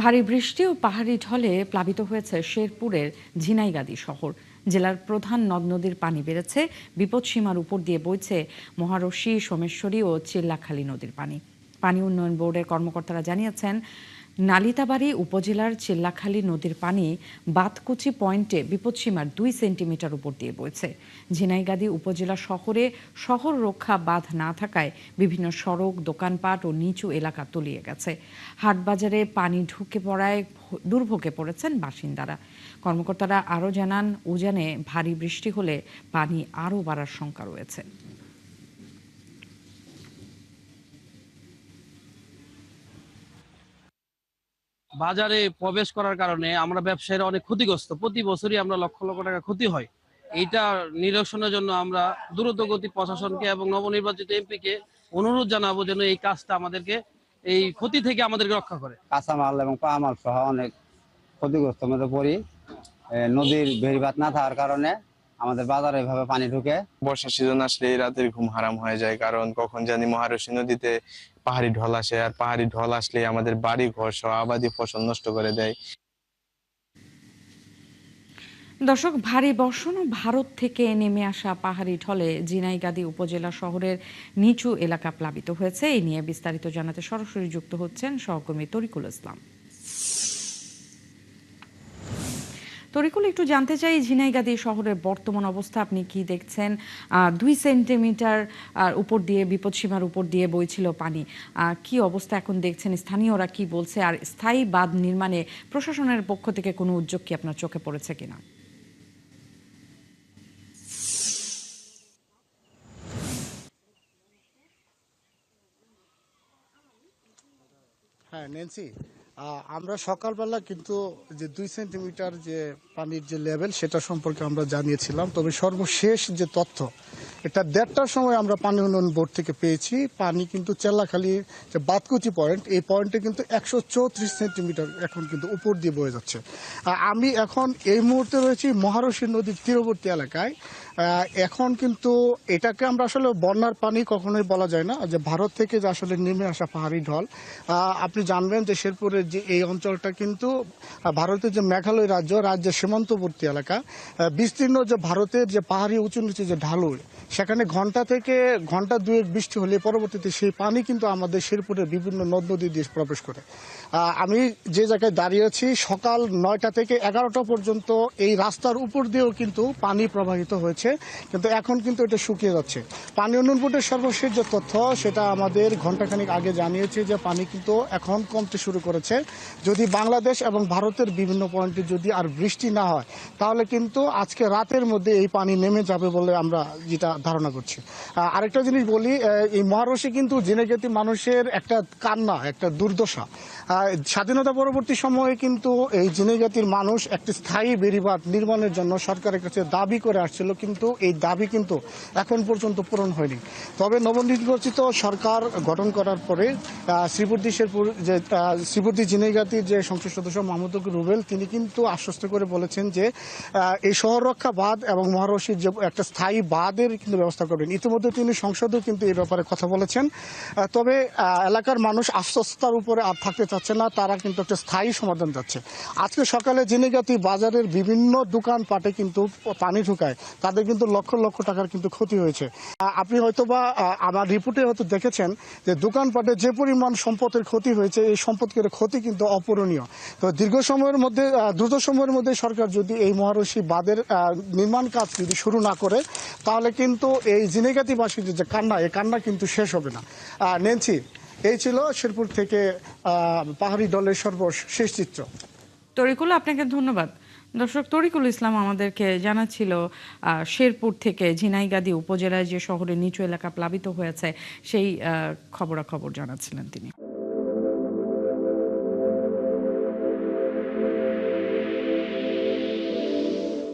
ভারী বৃষ্টি ও পাহাড়ি ঢলে প্লাবিত হয়েছে শেরপুরের ঝিনাইগাদী শহর। জেলার প্রধান নদ নদীর পানি বেড়েছে, বিপদসীমার উপর দিয়ে বইছে মহারশী, সোমেশ্বরী ও চিল্লাখালী নদীর পানি। পানি উন্নয়ন বোর্ডের কর্মকর্তারা জানিয়েছেন, নালিতাবাড়ী উপজেলার চিল্লাখালী নদীর পানি বাতকুচি পয়েন্টে বিপদসীমার 2 সেন্টিমিটার উপর দিয়ে বইছে। ঝিনাইগাদী উপজেলা শহরে শহর রক্ষা বাঁধ না থাকায় বিভিন্ন সড়ক, দোকানপাট ও নিচু এলাকা তলিয়ে গেছে। হাটবাজারে পানি ঢুকে পড়ায় দুর্ভোগে পড়েছেন বাসিন্দারা। কর্মকর্তারা আরও জানান, উজানে ভারী বৃষ্টি হলে পানি আরও বাড়ার শঙ্কা রয়েছে। বাজারে প্রবেশ করার কারণে আমরা ব্যবসায়ীরা অনেক ক্ষতিগ্রস্ত। প্রতি বছরই আমরা লক্ষ লক্ষ টাকা ক্ষতি হয়। এইটা নিরসনের জন্য আমরা দ্রুতগতি প্রশাসনকে এবং নবনির্বাচিত এমপিকে অনুরোধ জানাবো যেন এই কাজটা আমাদেরকে, এই ক্ষতি থেকে আমাদেরকে রক্ষা করে। কাঁচামাল এবং পামাল সহ অনেক ক্ষতিগ্রস্ত মধ্যে পড়ি। নদীর বেড়িবাঁধ না থাকার কারণে আমাদের বাজারে এভাবে পানি ঢুকে। বর্ষা সিজন আসলে এই রাতের ঘুম হারাম হয়ে যায়, কারণ কখন জানি মহারশী নদীতে পাহাড়ি ঢল আসে, আর পাহাড়ি ঢল আসলে আমাদের বাড়ি ঘর সহ আবাদি ফসল নষ্ট করে দেয়। দর্শক, ভারী বর্ষণ ও ভারত থেকে নেমে আসা পাহাড়ি ঢলে ঝিনাইগাদী উপজেলা শহরের নিচু এলাকা প্লাবিত হয়েছে। এই নিয়ে বিস্তারিত জানাতে সরাসরি যুক্ত হচ্ছেন সহকর্মী তরিকুল ইসলাম। তরিকুল, একটু জানতে চাই ঝিনাইগাদী শহরের বর্তমান অবস্থা আপনি কি দেখছেন? 2 সেন্টিমিটার উপর দিয়ে, বিপদসীমার উপর দিয়ে বইছিল পানি। কি অবস্থা এখন দেখছেন? স্থানীয়রা কি বলছে? আর স্থায়ী বাঁধ নির্মাণে প্রশাসনের পক্ষ থেকে কোনো উদ্যোগ কি আপনার চোখে পড়েছে কিনা? হ্যাঁ নেন্সি, আমরা সকালবেলা কিন্তু যে 2 সেন্টিমিটার যে পানির যে লেভেল সেটা সম্পর্কে আমরা জানিয়েছিলাম। তবে সর্বশেষ যে তথ্য, এটা 1:30টার সময় আমরা পানি উন্নয়ন বোর্ড থেকে পেয়েছি। পানি কিন্তু চেল্লাখালী যে বাতকুচি পয়েন্ট, এই পয়েন্টে কিন্তু 134 সেন্টিমিটার এখন কিন্তু উপর দিয়ে বয়ে যাচ্ছে। আমি এখন এই মুহূর্তে রয়েছি মহারশী নদীর তীরবর্তী এলাকায়। এখন কিন্তু এটাকে আমরা আসলে বন্যার পানি কখনোই বলা যায় না, যে ভারত থেকে যে আসলে নেমে আসা পাহাড়ি ঢল। আপনি জানবেন যে শেরপুরের যে এই অঞ্চলটা কিন্তু ভারতের যে মেঘালয় রাজ্যের সীমান্তবর্তী এলাকা। বিস্তীর্ণ যে ভারতের যে পাহাড়ি উঁচু নিচু যে ঢালু, সেখানে ঘন্টা থেকে ঘন্টা 2 বৃষ্টি হলে পরবর্তীতে সেই পানি কিন্তু আমাদের শেরপুরের বিভিন্ন নদ নদী দিয়ে প্রবেশ করে। আমি যে জায়গায় দাঁড়িয়ে আছি, সকাল 9টা থেকে 11টা পর্যন্ত এই রাস্তার উপর দিয়েও কিন্তু পানি প্রবাহিত হয়েছে, কিন্তু এখন কিন্তু এটা শুকিয়ে যাচ্ছে। পানি উন্নয়ন বোর্ডের সর্বশেষ যে তথ্য, সেটা আমাদের ঘন্টাখানিক আগে জানিয়েছে যে পানি কিন্তু এখন কমতে শুরু করেছে। যদি বাংলাদেশ এবং ভারতের বিভিন্ন পয়েন্টে যদি আর বৃষ্টি না হয়, তাহলে কিন্তু আজকে রাতের মধ্যে এই পানি নেমে যাবে বলে আমরা যেটা ধারণা করছি। আরেকটা জিনিস বলি, এই মহারশী কিন্তু ঝিনাইগাতী মানুষের একটা কান্না, একটা দুর্দশা। স্বাধীনতা পরবর্তী সময়ে কিন্তু এই ঝিনাইগাতীর মানুষ একটি স্থায়ী বেড়িবাঁধ নির্মাণের জন্য সরকারের কাছে দাবি করে আসছিল, কিন্তু এই দাবি কিন্তু এখন পর্যন্ত পূরণ হয়নি। তবে নবনির্বাচিত সরকার গঠন করার পরে শ্রীবর্দী ঝিনাইগাতীর যে সংসদ সদস্য মাহমুদুর রুবেল, তিনি কিন্তু আশ্বস্ত করে বলেছেন যে এই শহর রক্ষা বাঁধ এবং মহারশীর যে একটা স্থায়ী বাঁধের কিন্তু ব্যবস্থা করবেন। ইতিমধ্যে তিনি সংসদেও কিন্তু এই ব্যাপারে কথা বলেছেন। তবে এলাকার মানুষ আশ্বস্তার উপরে আর থাকতে চাচ্ছে না, তারা কিন্তু একটা স্থায়ী সমাধান চাচ্ছে। আজকে সকালে ঝিনাইগাতী বাজারের বিভিন্ন দোকানপাটে কিন্তু পানি ঢুকায় তাদের কিন্তু লক্ষ লক্ষ টাকার কিন্তু ক্ষতি হয়েছে। আপনি হয়তোবা আমার রিপোর্টে হয়তো দেখেছেন যে দোকানপাটে যে পরিমাণ সম্পদের ক্ষতি হয়েছে, এই সম্পদের ক্ষতি কিন্তু অপূরণীয়। তো দ্রুত সময়ের মধ্যে সরকার যদি এই মহারশী বাঁধের নির্মাণ কাজ যদি শুরু না করে, তাহলে কিন্তু এই ঝিনাইগাতীবাসীর যে কান্না, এই কান্না কিন্তু শেষ হবে না। নেন্সি, এই ছিল শেরপুর থেকে পাহাড়ি দলের সর্বশেষ চিত্র। তরিকুল, আপনাকে ধন্যবাদ। দর্শক, তরিকুল ইসলাম আমাদেরকে জানাচ্ছিল শেরপুর থেকে ঝিনাইগাদী উপজেলায় যে শহরের নিচু এলাকা প্লাবিত হয়েছে সেই খবরাখবর জানাচ্ছিলেন তিনি।